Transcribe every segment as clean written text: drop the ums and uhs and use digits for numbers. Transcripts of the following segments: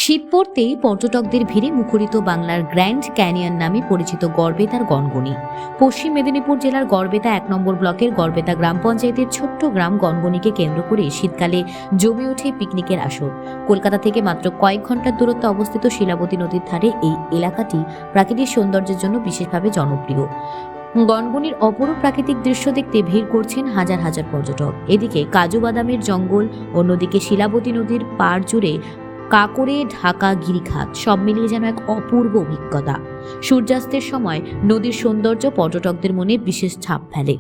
শীত পড়তেই পর্যটকদের ভিড়ে মুখরিত বাংলার গ্র্যান্ড ক্যানিয়ন নামে পরিচিত গড়বেতার গনগনি। পশ্চিম মেদিনীপুর জেলার গড়বেতা ১ নম্বর ব্লকের গড়বেতা গ্রাম পঞ্চায়েতের ছোট্ট গ্রাম গনগনিকে কেন্দ্র করে শীতকালে জমে ওঠে পিকনিকের আসর। কলকাতা থেকে মাত্র কয়েক ঘন্টার দূরত্বে অবস্থিত শিলাবতী নদীর ধারে এই এলাকাটি প্রাকৃতিক সৌন্দর্যের জন্য বিশেষভাবে জনপ্রিয়। গনগনির অপরূপ প্রাকৃতিক দৃশ্য দেখতে ভিড় করছেন হাজার হাজার পর্যটক। এদিকে কাজু বাদামের জঙ্গল, অন্যদিকে শিলাবতী নদীর পাড় জুড়ে কাকরে ঢাকা গিরিখাত, সব মিলিয়ে যেন এক অপূর্ব অভিজ্ঞতা। সূর্যাস্তের সময় নদীর সৌন্দর্য পর্যটকদের মনে বিশেষ ছাপ ফেলে।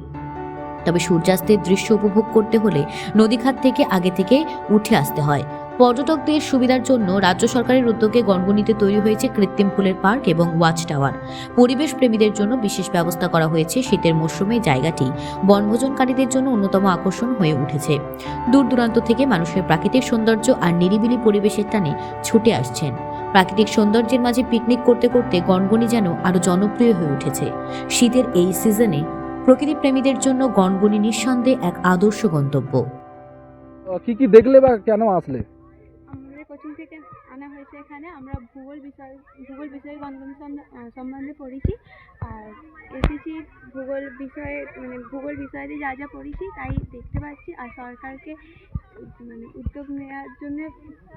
তবে সূর্যাস্তের দৃশ্য উপভোগ করতে হলে নদীঘাট থেকে আগে থেকে উঠে আসতে হয়। পর্যটকদের সুবিধার জন্য রাজ্য সরকারের উদ্যোগে গনগনিতে তৈরি হয়েছে কৃত্রিম ফুলের পার্ক এবং ওয়াচ টাওয়ার। পরিবেশ প্রেমীদের জন্য বিশেষ ব্যবস্থা করা হয়েছে। শীতের মরশুমে জায়গাটি বনভোজনকারীদের জন্য অন্যতম আকর্ষণ হয়ে উঠেছে। দূর দূরান্ত থেকে মানুষের প্রাকৃতিক সৌন্দর্য আর নিরিবিলি পরিবেশের টানে ছুটে আসছেন। প্রাকৃতিক সৌন্দর্যের মাঝে পিকনিক করতে করতে গনগনি যেন আরো জনপ্রিয় হয়ে উঠেছে। শীতের এই সিজনে প্রকৃতি প্রেমীদের জন্য গনগনি নিঃসন্দেহে এক আদর্শ গন্তব্য। কি কি দেখলে বা কেন আসলে? আমাদের কোচিং থেকে আনা হয়েছে এখানে। আমরা ভূগোল বিষয়ে গণতন্ত্র সম্বন্ধে পড়েছি, আর এসেছি ভূগোল বিষয়ে, ভূগোল বিষয়ে যা যা পড়েছি তাই দেখতে পাচ্ছি। আর সরকারকে উদ্যোগ নেওয়ার জন্য,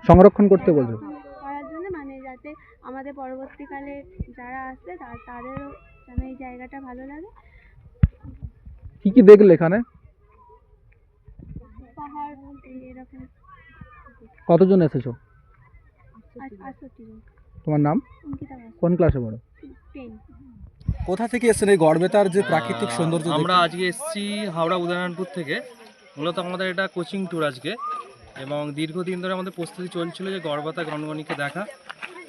সংরক্ষণ করতে বলছো? করার জন্য, যাতে আমাদের পরবর্তীকালে যারা আসবে তাদেরও যেন এই জায়গাটা ভালো লাগে। কি কি দেখলে এখানে? পাহাড়, এরকম। কতজন এসেছো? 68 জন। তোমার নাম? অঙ্কিতা দাস। কোন ক্লাসে পড়ো? 10। কোথা থেকে এসেছেন এই গড়বেতার যে প্রাকৃতিক সৌন্দর্য? আমরা আজকে এসেছি হাওড়া উদয়নারায়ণপুর থেকে। মূলত আমাদের এটা কোচিং ট্যুর আজকে, এবং দীর্ঘদিন ধরে আমাদের প্রস্তুতি চলছিল যে গড়বেতা গনগনিকে দেখা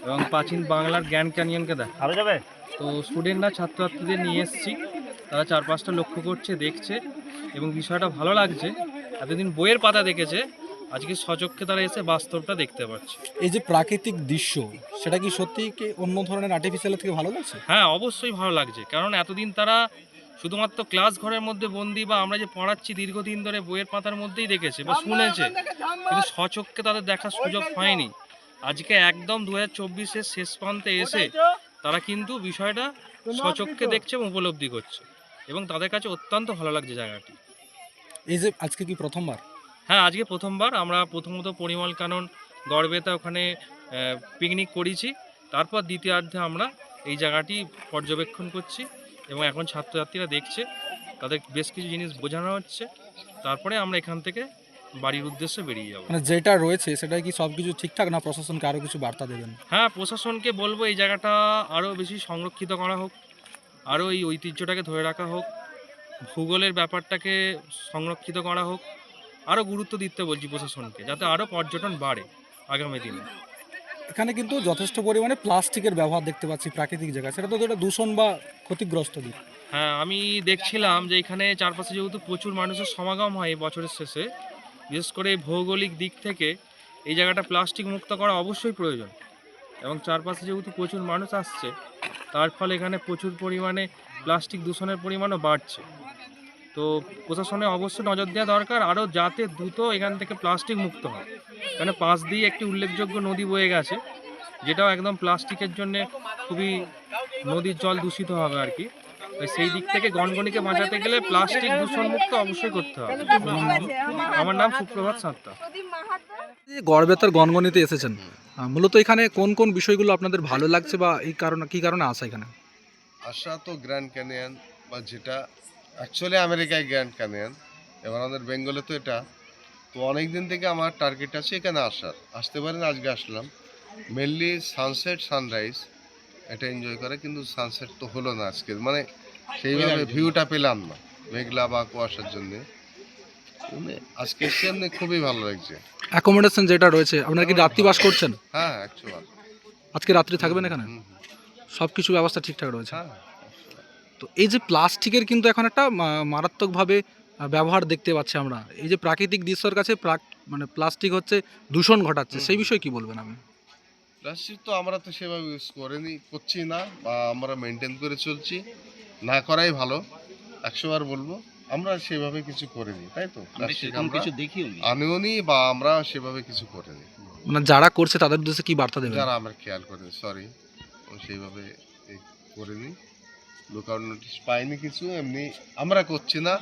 এবং প্রাচীন বাংলার গ্র্যান্ড ক্যানিয়নকে দেখা। তো স্টুডেন্টরা ছাত্রছাত্রীদের নিয়ে এসেছি, তারা চারপাশটা লক্ষ্য করছে, দেখছে, এবং বিষয়টা ভালো লাগছে। এতদিন বইয়ের পাতা দেখেছে, আজকে সচক্ষে তারা এসে বাস্তবটা দেখতে পাচ্ছে। এই যে প্রাকৃতিক দৃশ্য, সেটা কি সত্যিই কি অন্য ধরনের আর্টিফিশিয়াল থেকে ভালো লাগছে? হ্যাঁ, অবশ্যই ভালো লাগছে, কারণ এতদিন তারা শুধুমাত্র ক্লাস ঘরের মধ্যে বন্দি বা আমরা যে পড়াচ্ছি দীর্ঘদিন ধরে বইয়ের পাতার মধ্যেই দেখেছে বা শুনেছে, কিন্তু সচক্ষে তাদের দেখার সুযোগ হয়নি। আজকে একদম 2024-এর শেষ প্রান্তে এসে তারা কিন্তু বিষয়টা সচক্ষে দেখছে এবং উপলব্ধি করছে, এবং তাদের কাছে অত্যন্ত ভালো লাগছে জায়গাটি। এই যে আজকে কি প্রথমবার? হ্যাঁ, আজকে প্রথমবার। আমরা প্রথমত পরিমল কানন গড়বেতা ওখানে পিকনিক করেছি, তারপর দ্বিতীয়ার্ধে আমরা এই জায়গাটি পর্যবেক্ষণ করছি, এবং এখন ছাত্রছাত্রীরা দেখছে, তাদের বেশ কিছু জিনিস বোঝানো হচ্ছে, তারপরে আমরা এখান থেকে বাড়ির উদ্দেশ্যে বেরিয়ে যাব। মানে যেটা রয়েছে সেটা কি সব কিছু ঠিকঠাক, না প্রশাসনকে আরও কিছু বার্তা দেবেন? হ্যাঁ, প্রশাসনকে বলবো এই জায়গাটা আরও বেশি সংরক্ষিত করা হোক, আরও এই ঐতিহ্যটাকে ধরে রাখা হোক, ভূগোলের ব্যাপারটাকে সংরক্ষিত করা হোক, আরও গুরুত্ব দিতে বলছি প্রশাসনকে, যাতে আরও পর্যটন বাড়ে আগামী দিনে। এখানে কিন্তু যথেষ্ট পরিমাণে প্লাস্টিকের ব্যবহার দেখতে পাচ্ছি প্রাকৃতিক জায়গা, সেটা তো একটা দূষণ বা ক্ষতিগ্রস্ত দিক। হ্যাঁ, আমি দেখছিলাম যে এখানে চারপাশে যেহেতু প্রচুর মানুষের সমাগম হয় এই বছরের শেষে, বিশেষ করে ভৌগোলিক দিক থেকে এই জায়গাটা প্লাস্টিক মুক্ত করা অবশ্যই প্রয়োজন, এবং চারপাশে যেহেতু প্রচুর মানুষ আসছে, তার ফলে এখানে প্রচুর পরিমাণে প্লাস্টিক দূষণের পরিমাণও বাড়ছে। তো প্রশাসনে অবশ্যই নজর দেওয়া দরকার, আরও যাতে দ্রুত এখান থেকে প্লাস্টিক মুক্ত হয়। এখানে পাশ দিয়ে একটি উল্লেখযোগ্য নদী বয়ে গেছে, যেটাও একদম প্লাস্টিকের জন্যে খুবই নদীর জল দূষিত হবে আর কি। তাই সেই দিক থেকে গনগনিকে বাঁচাতে গেলে প্লাস্টিক দূষণ মুক্ত অবশ্যই করতে হবে। আমার নাম সুপ্রভাত সাঁতরা। গড়বেতার গনগনিতে এসেছেন, মূলত এখানে কোন কোন বিষয়গুলো আপনাদের ভালো লাগছে বা এই কারণে কি কারণে আসা এখানে? আসা তো গ্র্যান্ড ক্যানিয়ন, বা যেটা অ্যাকচুয়ালি আমেরিকায় গ্র্যান্ড ক্যানিয়ন, এবার আমাদের বেঙ্গলে তো এটা। তো অনেক দিন থেকে আমার টার্গেট আছে এখানে আসতে পারেন, আজকে আসলাম। মেনলি সানসেট সানরাইজ এটা এনজয় করে, কিন্তু সানসেট তো হলো না আজকে, সেইভাবে ভিউটা পেলাম না, মেঘলা বা কুয়াশার জন্যে। আজকে এসে এমনি খুবই ভালো লাগছে। অ্যাকোমোডেশন যেটা রয়েছে, আপনারা কি রাত্রিবাস করছেন? হ্যাঁ, অ্যাকচুয়ালি আজকে রাত্রি থাকবেন এখানে? সব কিছু ব্যবস্থা ঠিকঠাক রয়েছে? হ্যাঁ। তো এই যে প্লাস্টিকের কিন্তু এখন একটা মারাত্মকভাবে ব্যবহার দেখতে পাচ্ছি আমরা, এই যে প্রাকৃতিক দৃশ্যের কাছে প্লাস্টিক হচ্ছে দূষণ ঘটাচ্ছে, সেই বিষয়ে কি বলবেন আপনি? প্লাস্টিক তো আমরা তো সেভাবে ইউজ করছি না, বা আমরা মেনটেন করে চলছি, না করাই ভালো, 100 বার বলবো। আমরা সেভাবে কিছু করিনি, তাই তো? আমরা প্লাস্টিক সেরকম আমরা কিছু দেখিও নি। আনিওনি বা আমরা সেভাবে কিছু করিনি। মানে যারা করছে তাদের উদ্দেশ্যে কি বার্তা দেবেন? যারা আমরা খেয়াল করিনি, সরি, সেইভাবে করিনি, লুকআউট নোটিশ পাইনি কিছু, এমনি আমরা করছি না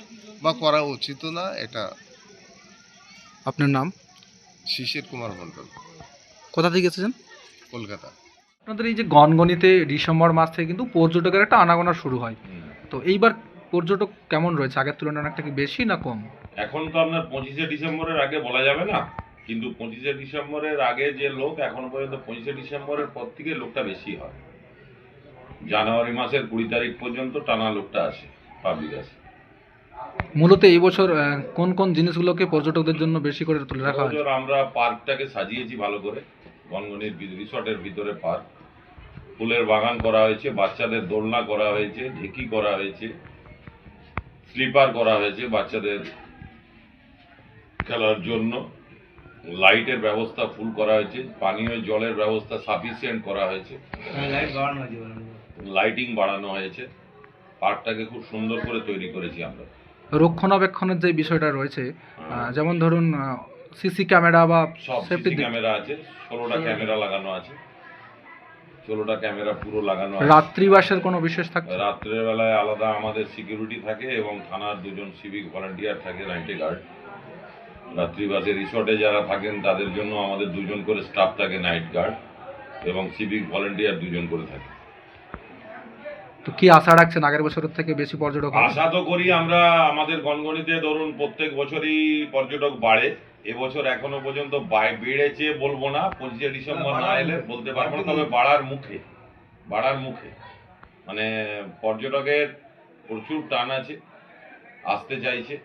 বা করা উচিত না। এটা আপনার নাম? শিশির কুমার মণ্ডল, কোথা থেকে এসেছেন? কলকাতা। আপনাদের এই যে গনগনিতে ডিসেম্বর মাস থেকে কিন্তু পর্যটকের একটা আনাগোনা শুরু হয়, তো এইবার পর্যটক কেমন রয়েছে? আগের তুলনায় অনেকটা কি বেশি না কম? এখন তো আপনার 25শে ডিসেম্বরের আগে বলা যাবে না, কিন্তু 25শে ডিসেম্বরের আগে যে লোক এখন পর্যন্ত 25শে ডিসেম্বরের পর থেকে লোকটা বেশি হয়। জানুয়ারি মাসের 20 তারিখ পর্যন্ত টানা লোকটা আসে, পাবলিক আসে। মূলত এই বছর কোন কোন জিনিসগুলোকে পর্যটকদের জন্য বেশি করে তুলে রাখা হয়? এবছর আমরা পার্কটাকে সাজিয়েছি ভালো করে, গনগনির রিসর্টের ভিতরে পার্ক, ফুলের বাগান করা হয়েছে, বাচ্চাদের দোলনা করা হয়েছে, ঢেকি করা হয়েছে, স্লিপার করা হয়েছে বাচ্চাদের খেলার জন্য, লাইটের ব্যবস্থা ফুল করা হয়েছে, পানীয় জলের ব্যবস্থা সাফিসিয়েন্ট করা হয়েছে, লাইটিং বাড়ানো হয়েছে, পার্কটাকে খুব সুন্দর করে তৈরি করেছি আমরা। রক্ষণাবেক্ষণের যে বিষয়টা রয়েছে, যেমন ধরুন সিসি ক্যামেরা বা সব সেফটি সিসি ক্যামেরা আছে, 16টা ক্যামেরা লাগানো আছে, 16টা ক্যামেরা পুরো লাগানো আছে। রাত্রিবাসের কোনো বিশেষ থাকছে? রাত্রের বেলায় আলাদা আমাদের সিকিউরিটি থাকে এবং থানার 2জন সিভিক ভলান্টিয়ার থাকে, নাইটে গার্ড। রাত্রিবাসে রিসর্টে যারা থাকেন তাদের জন্য আমাদের 2জন করে স্টাফ থাকে, নাইট গার্ড এবং সিভিক ভলান্টিয়ার 2জন করে থাকে। তো কি আশা রাখছেন আগের বছরের থেকে বেশি পর্যটক হবে? আশা তো করি আমরা, আমাদের গনগনিতে ধরুন প্রত্যেক বছরই পর্যটক বাড়ে, এবছর এখনো পর্যন্ত বেড়েছে বলবো না, 25শে ডিসেম্বর না এলে বলতে পারবো না, তবে বাড়ার মুখে মানে পর্যটকের প্রচুর টান আছে, আসতে চাইছে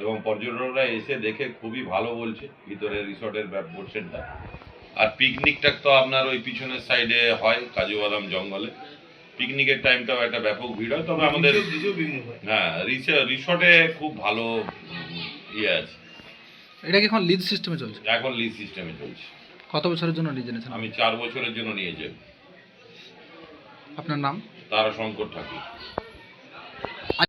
এবং পর্যটকরা এসে দেখে খুবই ভালো বলছে ভিতরে রিসর্টের পোর্শনটা। আর পিকনিকটা তো আপনার ওই পিছনের সাইডে হয় কাজুবাদাম জঙ্গলে, পিকনিকের টাইমটাও একটা ব্যাপক ভিড় হয়, তবে আমাদের হ্যাঁ রিসর্টে খুব ভালো ইয়ে আছে। এটা কি এখন লিজ সিস্টেমে চলছে? এখন লিজ সিস্টেমে চলছে। কত বছরের জন্য লিজ এনেছেন? আমি 4 বছরের জন্য নিয়ে যাই। আপনার নাম? তারাশঙ্কর ঠাকুর।